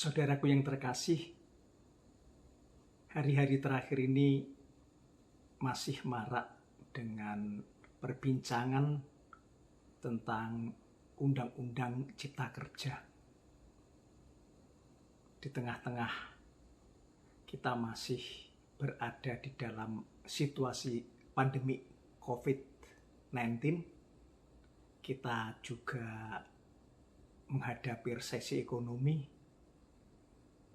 Saudaraku yang terkasih, hari-hari terakhir ini masih marak dengan perbincangan tentang Undang-Undang Cipta Kerja. Di tengah-tengah kita masih berada di dalam situasi pandemi COVID-19, kita juga menghadapi resesi ekonomi,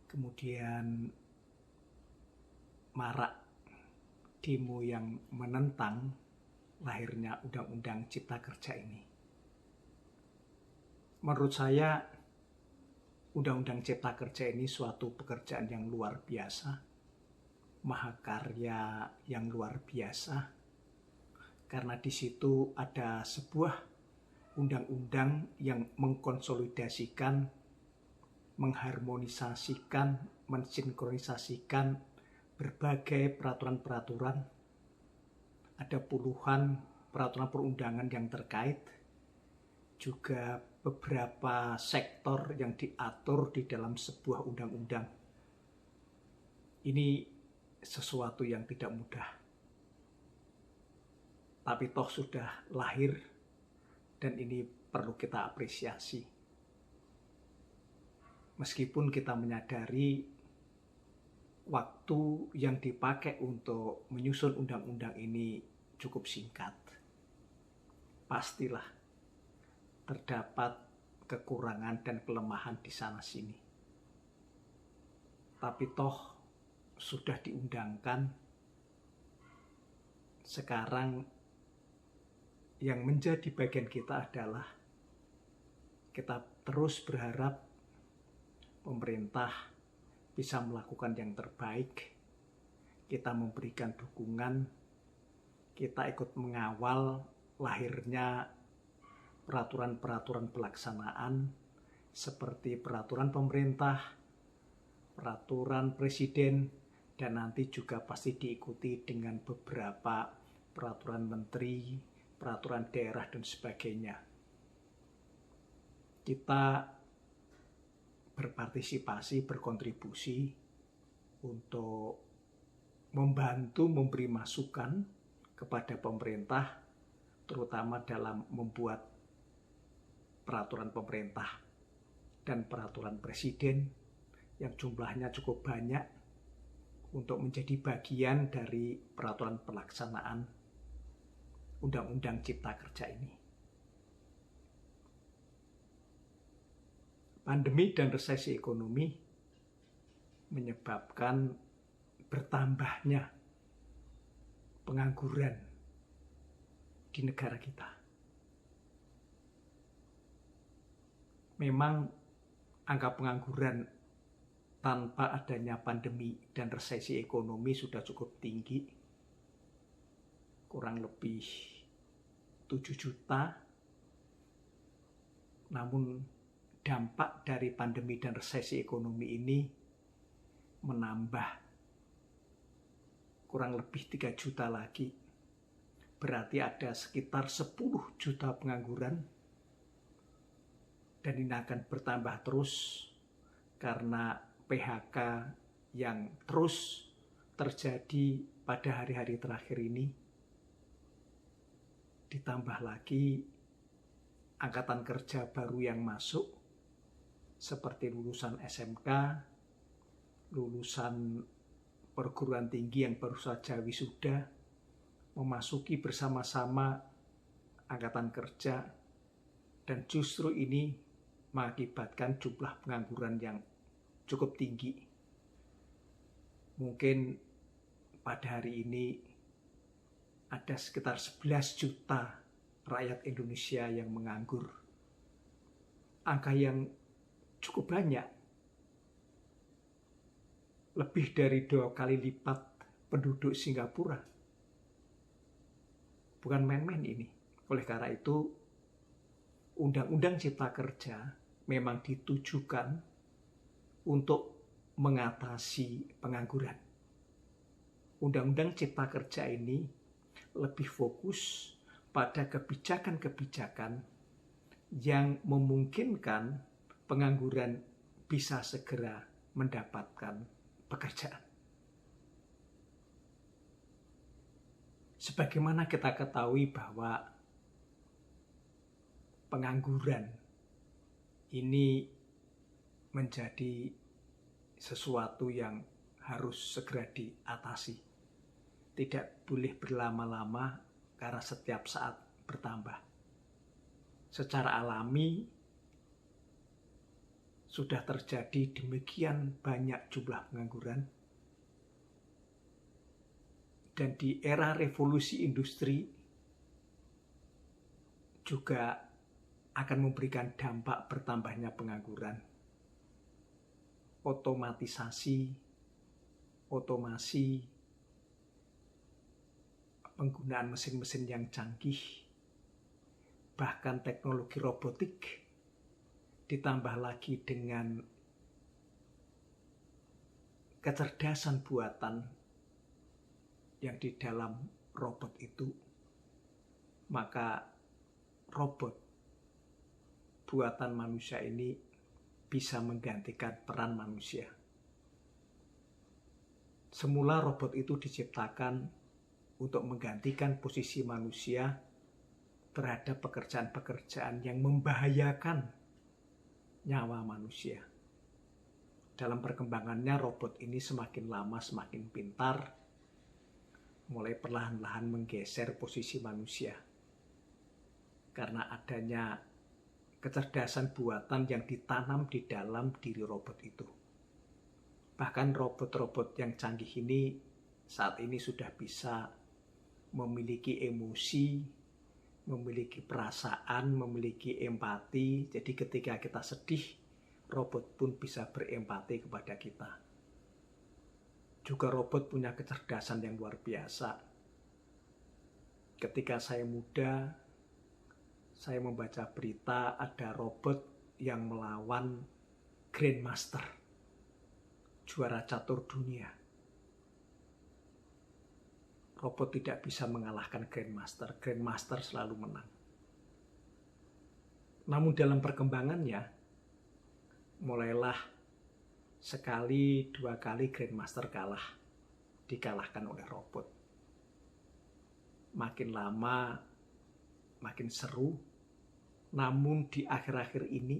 kemudian marak demo yang menentang lahirnya Undang-Undang Cipta Kerja ini. Menurut saya, Undang-Undang Cipta Kerja ini suatu pekerjaan yang luar biasa, mahakarya yang luar biasa, karena di situ ada sebuah undang-undang yang mengkonsolidasikan, mengharmonisasikan, mensinkronisasikan berbagai peraturan-peraturan. Ada puluhan peraturan perundangan yang terkait, juga beberapa sektor yang diatur di dalam sebuah undang-undang. Ini sesuatu yang tidak mudah, tapi toh sudah lahir dan ini perlu kita apresiasi. Meskipun kita menyadari waktu yang dipakai untuk menyusun undang-undang ini cukup singkat, pastilah terdapat kekurangan dan kelemahan di sana-sini. Tapi toh sudah diundangkan, sekarang yang menjadi bagian kita adalah kita terus berharap pemerintah bisa melakukan yang terbaik. Kita memberikan dukungan, kita ikut mengawal lahirnya peraturan-peraturan pelaksanaan seperti peraturan pemerintah, peraturan presiden, dan nanti juga pasti diikuti dengan beberapa peraturan menteri, peraturan daerah, dan sebagainya. Kita berpartisipasi, berkontribusi untuk membantu memberi masukan kepada pemerintah, terutama dalam membuat peraturan pemerintah dan peraturan presiden yang jumlahnya cukup banyak untuk menjadi bagian dari peraturan pelaksanaan Undang-Undang Cipta Kerja ini. Pandemi dan resesi ekonomi menyebabkan bertambahnya pengangguran di negara kita. Memang angka pengangguran tanpa adanya pandemi dan resesi ekonomi sudah cukup tinggi, kurang lebih 7 juta. Namun dampak dari pandemi dan resesi ekonomi ini menambah kurang lebih 3 juta lagi. Berarti ada sekitar 10 juta pengangguran. Dan ini akan bertambah terus karena PHK yang terus terjadi pada hari-hari terakhir ini. Ditambah lagi angkatan kerja baru yang masuk, seperti lulusan SMK, lulusan perguruan tinggi yang baru saja wisuda, memasuki bersama-sama angkatan kerja, dan justru ini mengakibatkan jumlah pengangguran yang cukup tinggi. Mungkin pada hari ini ada sekitar 11 juta rakyat Indonesia yang menganggur. Angka yang cukup banyak, lebih dari 2 kali lipat penduduk Singapura. Bukan main-main ini. Oleh karena itu, Undang-Undang Cipta Kerja memang ditujukan untuk mengatasi pengangguran. Undang-Undang Cipta Kerja ini lebih fokus pada kebijakan-kebijakan yang memungkinkan pengangguran bisa segera mendapatkan pekerjaan. Sebagaimana kita ketahui bahwa pengangguran ini menjadi sesuatu yang harus segera diatasi. Tidak boleh berlama-lama karena setiap saat bertambah. Secara alami sudah terjadi demikian banyak jumlah pengangguran. Dan di era revolusi industri juga akan memberikan dampak bertambahnya pengangguran. Otomatisasi, otomasi, penggunaan mesin-mesin yang canggih, bahkan teknologi robotik, ditambah lagi dengan kecerdasan buatan yang di dalam robot itu, maka robot buatan manusia ini bisa menggantikan peran manusia. Semula robot itu diciptakan untuk menggantikan posisi manusia terhadap pekerjaan-pekerjaan yang membahayakan nyawa manusia. Dalam perkembangannya robot ini semakin lama semakin pintar, mulai perlahan-lahan menggeser posisi manusia karena adanya kecerdasan buatan yang ditanam di dalam diri robot itu. Bahkan robot-robot yang canggih ini saat ini sudah bisa memiliki emosi, memiliki perasaan, memiliki empati. Jadi ketika kita sedih, robot pun bisa berempati kepada kita. Juga robot punya kecerdasan yang luar biasa. Ketika saya muda, saya membaca berita ada robot yang melawan Grandmaster, juara catur dunia. Robot tidak bisa mengalahkan Grandmaster. Grandmaster selalu menang. Namun dalam perkembangannya, mulailah sekali, dua kali Grandmaster dikalahkan oleh robot. Makin lama, makin seru. Namun di akhir-akhir ini,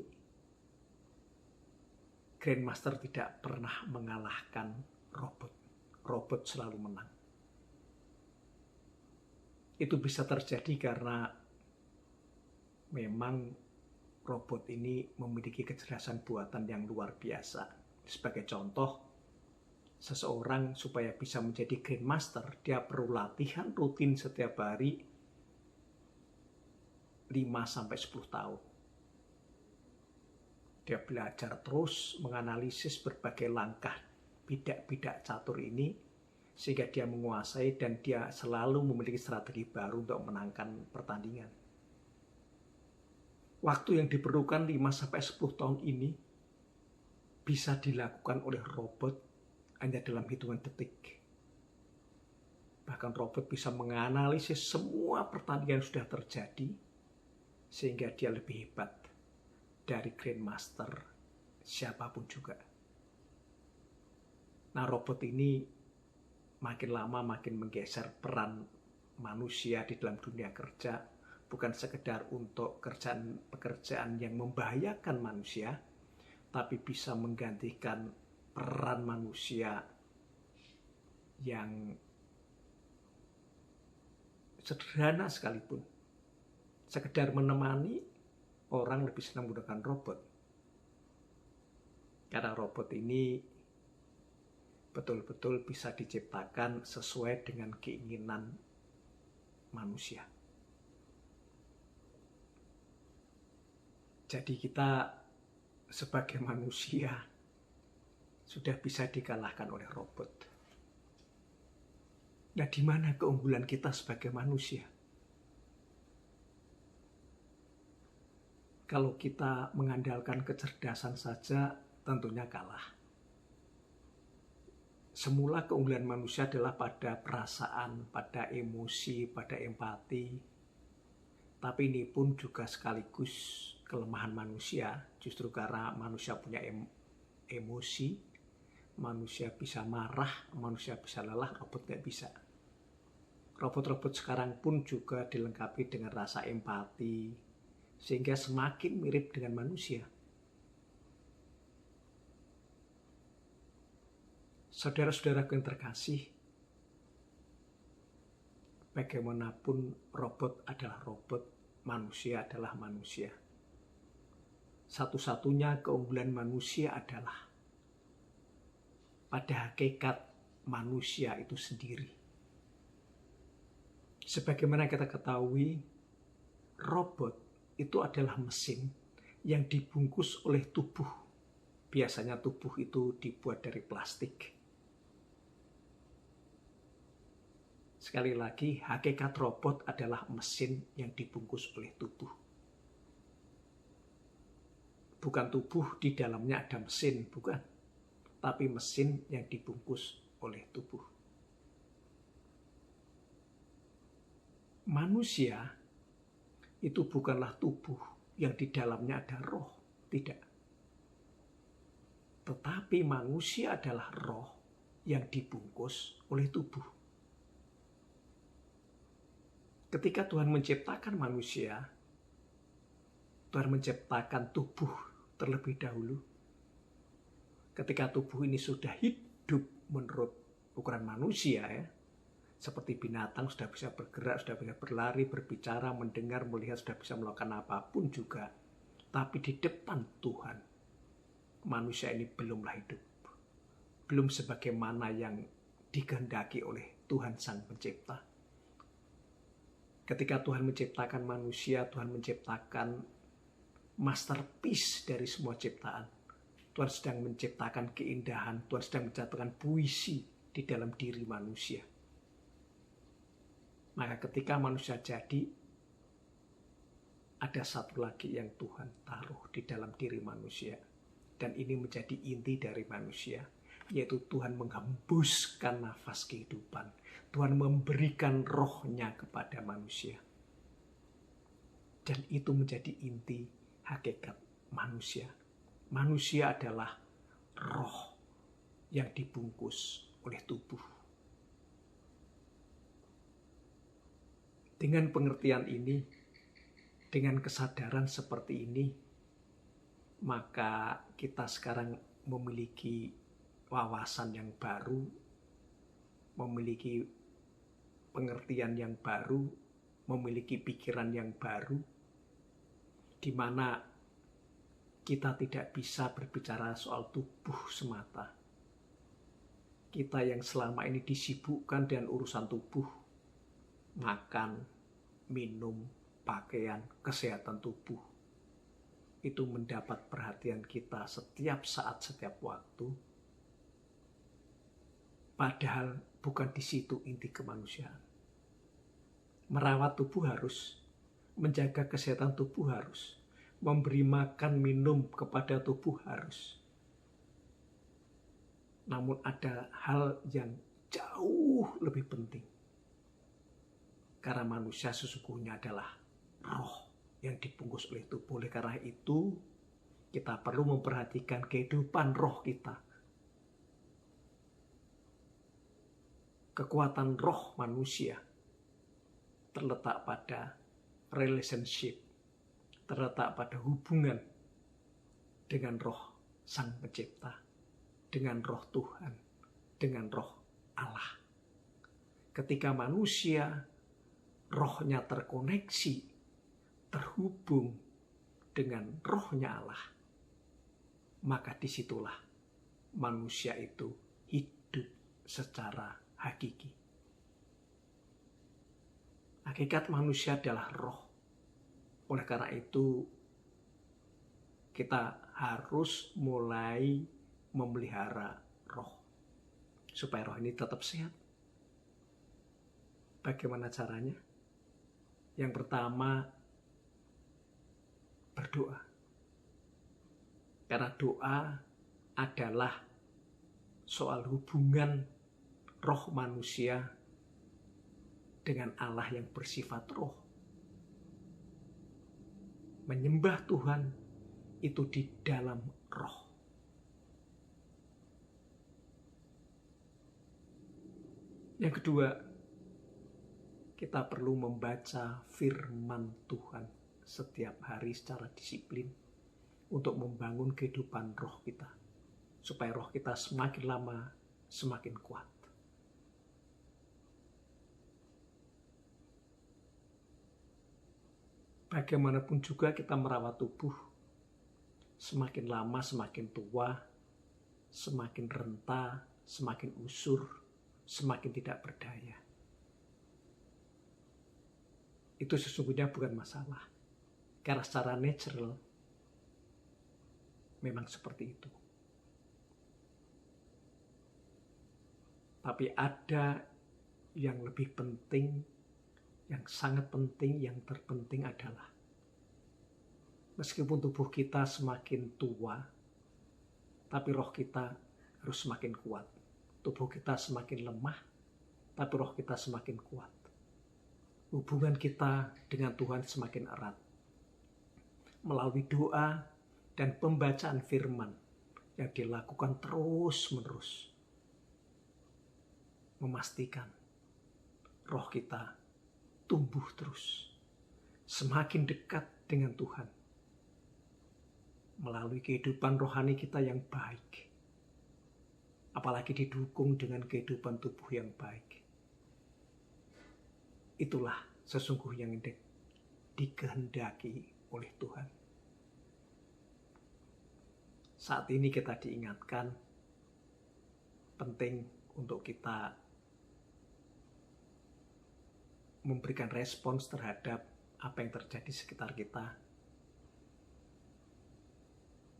Grandmaster tidak pernah mengalahkan robot. Robot selalu menang. Itu bisa terjadi karena memang robot ini memiliki kecerdasan buatan yang luar biasa. Sebagai contoh, seseorang supaya bisa menjadi Grandmaster, dia perlu latihan rutin setiap hari 5-10 tahun. Dia belajar terus menganalisis berbagai langkah bidak-bidak catur ini sehingga dia menguasai dan dia selalu memiliki strategi baru untuk menangkan pertandingan. Waktu yang diperlukan 5-10 tahun ini bisa dilakukan oleh robot hanya dalam hitungan detik. Bahkan robot bisa menganalisis semua pertandingan yang sudah terjadi sehingga dia lebih hebat dari Grandmaster siapapun juga. Nah, robot ini makin lama makin menggeser peran manusia di dalam dunia kerja, bukan sekedar untuk pekerjaan yang membahayakan manusia, tapi bisa menggantikan peran manusia yang sederhana sekalipun. Sekedar menemani, orang lebih senang menggunakan robot. Karena robot ini betul-betul bisa diciptakan sesuai dengan keinginan manusia. Jadi kita sebagai manusia sudah bisa dikalahkan oleh robot. Nah, di mana keunggulan kita sebagai manusia? Kalau kita mengandalkan kecerdasan saja, tentunya kalah. Semula keunggulan manusia adalah pada perasaan, pada emosi, pada empati. Tapi ini pun juga sekaligus kelemahan manusia, justru karena manusia punya emosi, manusia bisa marah, manusia bisa lelah, robot nggak bisa. Robot-robot sekarang pun juga dilengkapi dengan rasa empati, sehingga semakin mirip dengan manusia. Saudara-saudaraku yang terkasih, bagaimanapun robot adalah robot, manusia adalah manusia. Satu-satunya keunggulan manusia adalah pada hakikat manusia itu sendiri. Sebagaimana kita ketahui, robot itu adalah mesin yang dibungkus oleh tubuh. Biasanya tubuh itu dibuat dari plastik. Sekali lagi, hakikat robot adalah mesin yang dibungkus oleh tubuh. Bukan tubuh di dalamnya ada mesin, bukan. Tapi mesin yang dibungkus oleh tubuh. Manusia itu bukanlah tubuh yang di dalamnya ada roh, tidak. Tetapi manusia adalah roh yang dibungkus oleh tubuh. Ketika Tuhan menciptakan manusia, Tuhan menciptakan tubuh terlebih dahulu. Ketika tubuh ini sudah hidup menurut ukuran manusia, ya, seperti binatang sudah bisa bergerak, sudah bisa berlari, berbicara, mendengar, melihat, sudah bisa melakukan apapun juga. Tapi di depan Tuhan, manusia ini belumlah hidup. Belum sebagaimana yang dikehendaki oleh Tuhan Sang Pencipta. Ketika Tuhan menciptakan manusia, Tuhan menciptakan masterpiece dari semua ciptaan. Tuhan sedang menciptakan keindahan, Tuhan sedang menciptakan puisi di dalam diri manusia. Maka ketika manusia jadi, ada satu lagi yang Tuhan taruh di dalam diri manusia. Dan ini menjadi inti dari manusia, yaitu Tuhan menghembuskan nafas kehidupan. Tuhan memberikan rohnya kepada manusia. Dan itu menjadi inti hakikat manusia. Manusia adalah roh yang dibungkus oleh tubuh. Dengan pengertian ini, dengan kesadaran seperti ini, maka kita sekarang memiliki wawasan yang baru, memiliki pengertian yang baru, memiliki pikiran yang baru, di mana kita tidak bisa berbicara soal tubuh semata. Kita yang selama ini disibukkan dengan urusan tubuh, makan, minum, pakaian, kesehatan tubuh, itu mendapat perhatian kita setiap saat, setiap waktu. Padahal bukan di situ inti kemanusiaan. Merawat tubuh harus, menjaga kesehatan tubuh harus, memberi makan, minum kepada tubuh harus. Namun ada hal yang jauh lebih penting. Karena manusia sesungguhnya adalah roh yang dibungkus oleh tubuh. Oleh karena itu, kita perlu memperhatikan kehidupan roh kita. Kekuatan roh manusia terletak pada relationship, terletak pada hubungan dengan roh Sang Pencipta, dengan roh Tuhan, dengan roh Allah. Ketika manusia rohnya terkoneksi, terhubung dengan rohnya Allah, maka disitulah manusia itu hidup secara hakiki. Hakikat manusia adalah roh. Oleh karena itu, kita harus mulai memelihara roh, supaya roh ini tetap sehat. Bagaimana caranya? Yang pertama, berdoa. Karena doa adalah soal hubungan roh manusia dengan Allah yang bersifat roh. Menyembah Tuhan itu di dalam roh. Yang kedua, kita perlu membaca firman Tuhan setiap hari secara disiplin untuk membangun kehidupan roh kita, supaya roh kita semakin lama semakin kuat. Bagaimanapun juga kita merawat tubuh, semakin lama semakin tua, semakin renta, semakin usur, semakin tidak berdaya. Itu sesungguhnya bukan masalah, karena secara natural memang seperti itu. Tapi ada yang lebih penting, yang sangat penting, yang terpenting adalah meskipun tubuh kita semakin tua, tapi roh kita harus semakin kuat. Tubuh kita semakin lemah, tapi roh kita semakin kuat. Hubungan kita dengan Tuhan semakin erat. Melalui doa dan pembacaan firman yang dilakukan terus-menerus. Memastikan roh kita tumbuh terus. Semakin dekat dengan Tuhan. Melalui kehidupan rohani kita yang baik. Apalagi didukung dengan kehidupan tubuh yang baik. Itulah sesungguhnya yang dikehendaki oleh Tuhan. Saat ini kita diingatkan penting untuk kita memberikan respons terhadap apa yang terjadi di sekitar kita.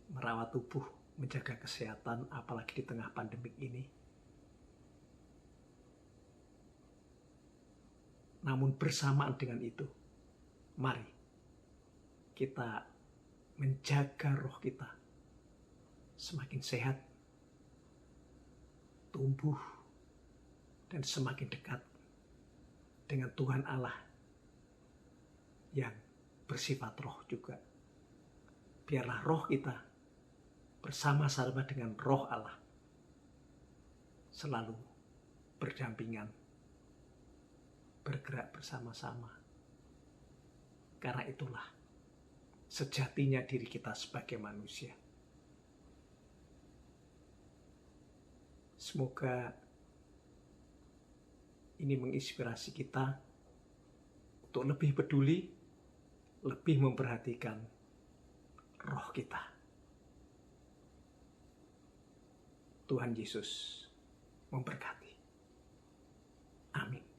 Merawat tubuh, menjaga kesehatan, apalagi di tengah pandemik ini. Namun bersamaan dengan itu, mari kita menjaga roh kita semakin sehat, tumbuh, dan semakin dekat dengan Tuhan Allah yang bersifat roh juga. Biarlah roh kita bersama-sama dengan roh Allah selalu berdampingan, bergerak bersama-sama. Karena itulah sejatinya diri kita sebagai manusia. Semoga ini menginspirasi kita untuk lebih peduli, lebih memperhatikan roh kita. Tuhan Yesus memberkati.